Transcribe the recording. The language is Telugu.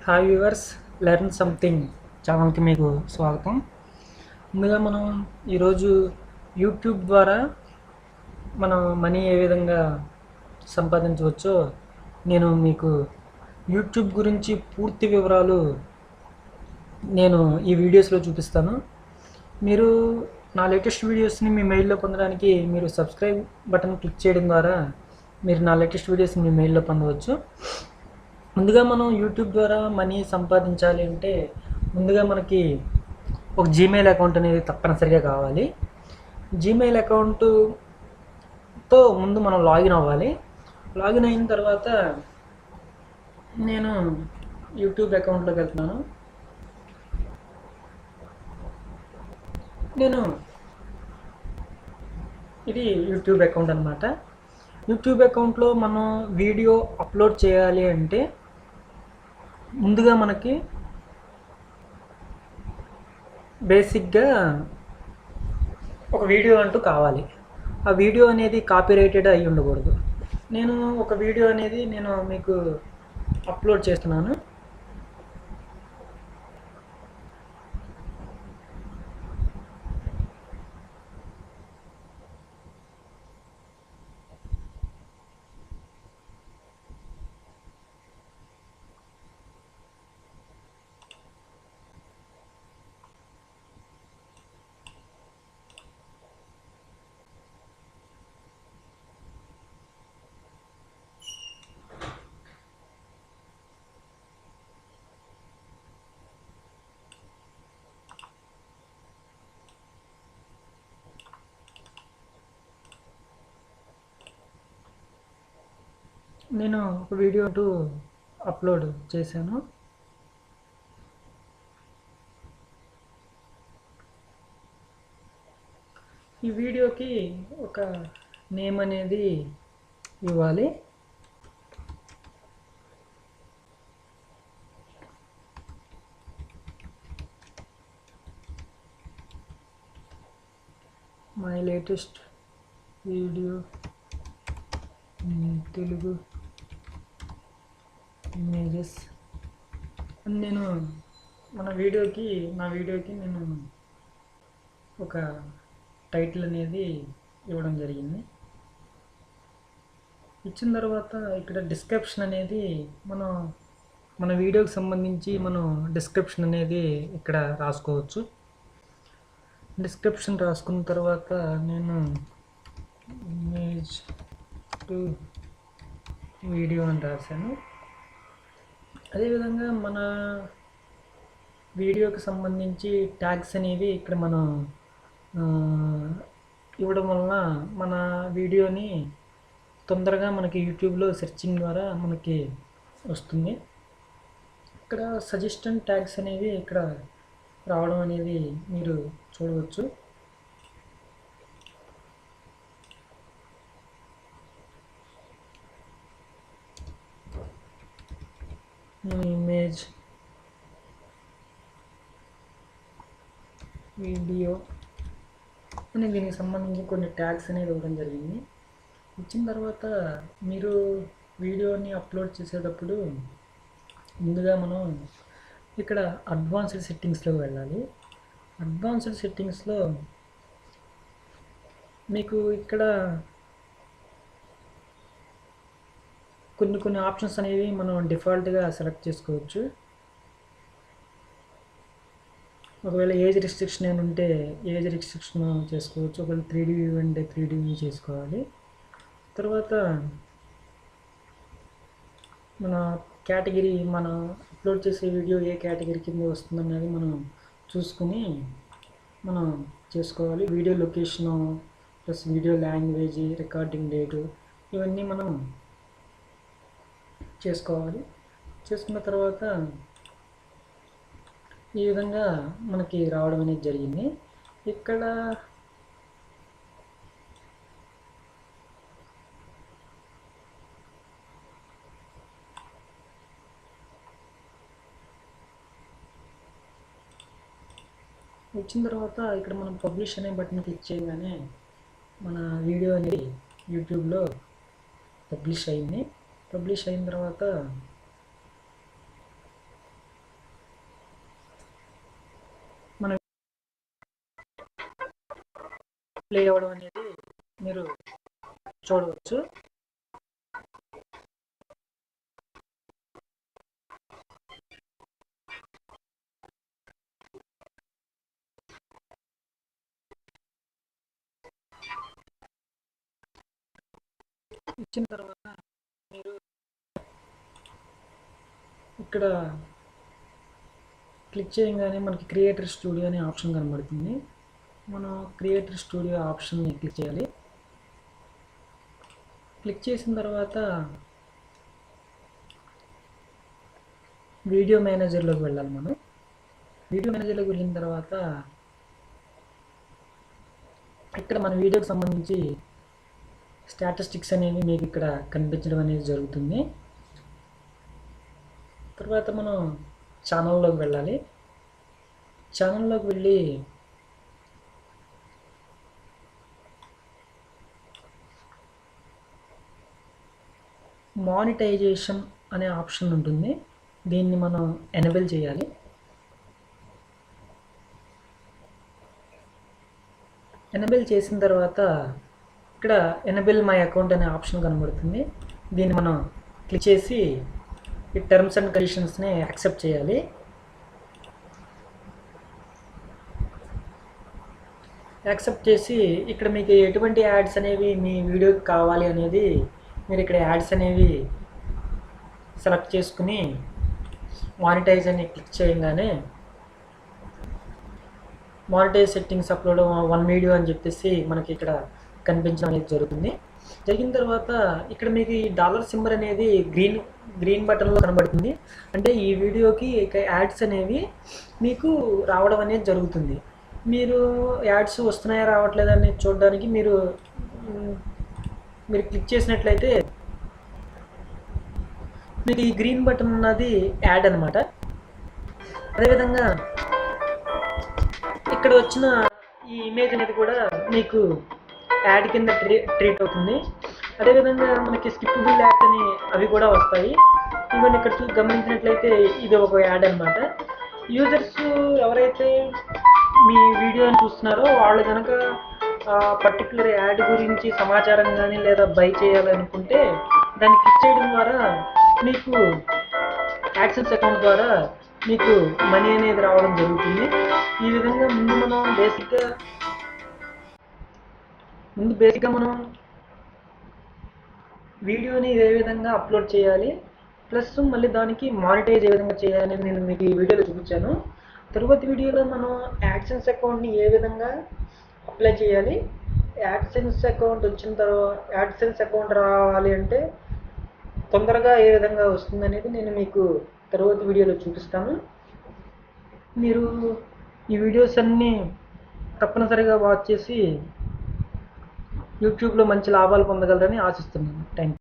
హాయ్ వ్యూవర్స్, లెర్న్ సంథింగ్ ఛానల్కి మీకు స్వాగతం. ముందుగా మనం ఈరోజు యూట్యూబ్ ద్వారా మనం మనీ ఏ విధంగా సంపాదించవచ్చో నేను మీకు యూట్యూబ్ గురించి పూర్తి వివరాలు నేను ఈ వీడియోస్లో చూపిస్తాను. మీరు నా లేటెస్ట్ వీడియోస్ని మీ మెయిల్లో పొందడానికి మీరు సబ్స్క్రైబ్ బటన్ క్లిక్ చేయడం ద్వారా మీరు నా లేటెస్ట్ వీడియోస్ని మీ మెయిల్లో పొందవచ్చు. ముందుగా మనం యూట్యూబ్ ద్వారా మనీ సంపాదించాలి అంటే ముందుగా మనకి ఒక జీమెయిల్ అకౌంట్ అనేది తప్పనిసరిగా కావాలి. జీమెయిల్ అకౌంట్తో ముందు మనం లాగిన్ అవ్వాలి. లాగిన్ అయిన తర్వాత నేను యూట్యూబ్ అకౌంట్లోకి వెళ్తున్నాను. ఇది యూట్యూబ్ అకౌంట్ అనమాట. యూట్యూబ్ అకౌంట్లో మనం వీడియో అప్లోడ్ చేయాలి అంటే ముందుగా మనకి బేసిక్గా ఒక వీడియో అంటూ కావాలి. ఆ వీడియో అనేది కాపీరైటెడ్ అయి ఉండకూడదు. నేను ఒక వీడియో అనేది నేను మీకు అప్లోడ్ చేస్తున్నాను. నేను ఒక వీడియో అంటూ అప్లోడ్ చేశాను. ఈ వీడియోకి ఒక నేమ్ అనేది ఇవ్వాలి. My latest video Telugu images అని నేను నా వీడియోకి నేను ఒక టైటిల్ అనేది ఇవ్వడం జరిగింది. ఇచ్చిన తర్వాత ఇక్కడ డిస్క్రిప్షన్ అనేది మన వీడియోకి సంబంధించి మనం డిస్క్రిప్షన్ అనేది ఇక్కడ రాసుకోవచ్చు. డిస్క్రిప్షన్ రాసుకున్న తర్వాత నేను ఇమేజ్ టు వీడియో అని రాశాను. అదేవిధంగా మన వీడియోకి సంబంధించి ట్యాగ్స్ అనేవి ఇక్కడ మనం ఇవ్వడం వలన మన వీడియోని తొందరగా మనకి యూట్యూబ్లో సెర్చింగ్ ద్వారా మనకి వస్తుంది. ఇక్కడ సజెస్టెడ్ ట్యాగ్స్ అనేవి ఇక్కడ రావడం అనేది మీరు చూడవచ్చు. ఇమేజ్ వీడియో అని దీనికి సంబంధించి కొన్ని ట్యాగ్స్ అనేది ఇవ్వడం జరిగింది. ఇచ్చిన తర్వాత మీరు వీడియోని అప్లోడ్ చేసేటప్పుడు ముందుగా మనం ఇక్కడ అడ్వాన్స్డ్ సెట్టింగ్స్లోకి వెళ్ళాలి. అడ్వాన్స్డ్ సెట్టింగ్స్లో మీకు ఇక్కడ కొన్ని ఆప్షన్స్ అనేవి మనం డిఫాల్ట్గా సెలెక్ట్ చేసుకోవచ్చు. ఒకవేళ ఏజ్ రిస్ట్రిక్షన్ అని ఉంటే ఏజ్ రిస్ట్రిక్షన్ చేసుకోవచ్చు. ఒకవేళ 3D వ్యూ అంటే 3D వ్యూ చేసుకోవాలి. తర్వాత మన కేటగిరీ మనం అప్లోడ్ చేసే వీడియో ఏ కేటగిరీ కింద వస్తుందనేది మనం చూసుకుని మనం చేసుకోవాలి. Video location plus video language, recording date ఇవన్నీ మనం చేసుకోవాలి. చేసుకున్న తర్వాత ఈ విధంగా మనకి రావడం అనేది జరిగింది. ఇక్కడ వచ్చిన తర్వాత ఇక్కడ మనం పబ్లిష్ అనే బటన్ క్లిక్ చేయగానే మన వీడియో అనేది యూట్యూబ్లో పబ్లిష్ అయింది. పబ్లిష్ అయిన తర్వాత ప్లే అవ్వడం అనేది మీరు చూడవచ్చు. ఇచ్చిన తర్వాత మీరు ఇక్కడ క్లిక్ చేయగానే మనకి క్రియేటర్ స్టూడియో అనే ఆప్షన్ కనబడుతుంది. మనం క్రియేటర్ స్టూడియో ఆప్షన్ని క్లిక్ చేయాలి. క్లిక్ చేసిన తర్వాత వీడియో మేనేజర్లోకి వెళ్ళాలి. మనం వీడియో మేనేజర్లోకి వెళ్ళిన తర్వాత ఇక్కడ మన వీడియోకి సంబంధించి స్టాటిస్టిక్స్ అనేవి మీకు ఇక్కడ కనిపించడం అనేది జరుగుతుంది. తర్వాత మనం ఛానల్లోకి వెళ్ళాలి. ఛానల్లోకి వెళ్ళి మానిటైజేషన్ అనే ఆప్షన్ ఉంటుంది. దీన్ని మనం ఎనేబుల్ చేయాలి. ఎనేబుల్ చేసిన తర్వాత ఇక్కడ ఎనేబుల్ మై అకౌంట్ అనే ఆప్షన్ కనబడుతుంది. దీన్ని మనం క్లిక్ చేసి ఈ టర్మ్స్ అండ్ కండిషన్స్ని యాక్సెప్ట్ చేయాలి. యాక్సెప్ట్ చేసి ఇక్కడ మీకు ఎటువంటి యాడ్స్ అనేవి మీ వీడియోకి కావాలి అనేది మీరు ఇక్కడ యాడ్స్ అనేవి సెలెక్ట్ చేసుకుని మానిటైజ్ అని క్లిక్ చేయగానే మానిటైజ్ సెట్టింగ్స్ అప్లోడ్ 1 వీడియో అని చెప్పేసి మనకి ఇక్కడ కనిపించడం అనేది జరుగుతుంది. జరిగిన తర్వాత ఇక్కడ మీకు ఈ డాలర్ సింబల్ అనేది గ్రీన్ బటన్లో కనబడుతుంది. అంటే ఈ వీడియోకి యాడ్స్ అనేవి మీకు రావడం అనేది జరుగుతుంది. మీరు యాడ్స్ వస్తున్నాయా రావట్లేదా అనేది చూడడానికి మీరు క్లిక్ చేసినట్లయితే మీకు ఈ గ్రీన్ బటన్ ఉన్నది యాడ్ అనమాట. అదేవిధంగా ఇక్కడ వచ్చిన ఈ ఇమేజ్ అనేది కూడా మీకు యాడ్ కింద ట్రీట్ అవుతుంది. అదేవిధంగా మనకి స్కిప్పబుల్ యాడ్ అని అవి కూడా వస్తాయి. ఇవన్నీ ఇక్కడ గమనించినట్లయితే ఇది ఒక యాడ్ అనమాట. యూజర్స్ ఎవరైతే మీ వీడియోని చూస్తున్నారో వాళ్ళు కనుక పర్టికులర్ యాడ్ గురించి సమాచారం కానీ లేదా బై చేయాలనుకుంటే దాన్ని క్లిక్ చేయడం ద్వారా మీకు యాడ్సెన్స్ అకౌంట్ ద్వారా మీకు మనీ అనేది రావడం జరుగుతుంది. ఈ విధంగా ముందు బేసిక్గా మనం వీడియోని ఏ విధంగా అప్లోడ్ చేయాలి, ప్లస్ మళ్ళీ దానికి మానిటైజ్ ఏ విధంగా చేయాలి అనేది నేను మీకు ఈ వీడియోలో చూపించాను. తరువాతి వీడియోలో మనం యాడ్సెన్స్ అకౌంట్ని ఏ విధంగా అప్లై చేయాలి, యాడ్సెన్స్ అకౌంట్ వచ్చిన తర్వాత యాడ్సెన్స్ అకౌంట్ రావాలి అంటే తొందరగా ఏ విధంగా వస్తుంది అనేది నేను మీకు తరువాతి వీడియోలో చూపిస్తాను. మీరు ఈ వీడియోస్ అన్నీ తప్పనిసరిగా వాచ్ చేసి యూట్యూబ్లో మంచి లాభాలు పొందగలరని ఆశిస్తున్నాను. Thank you.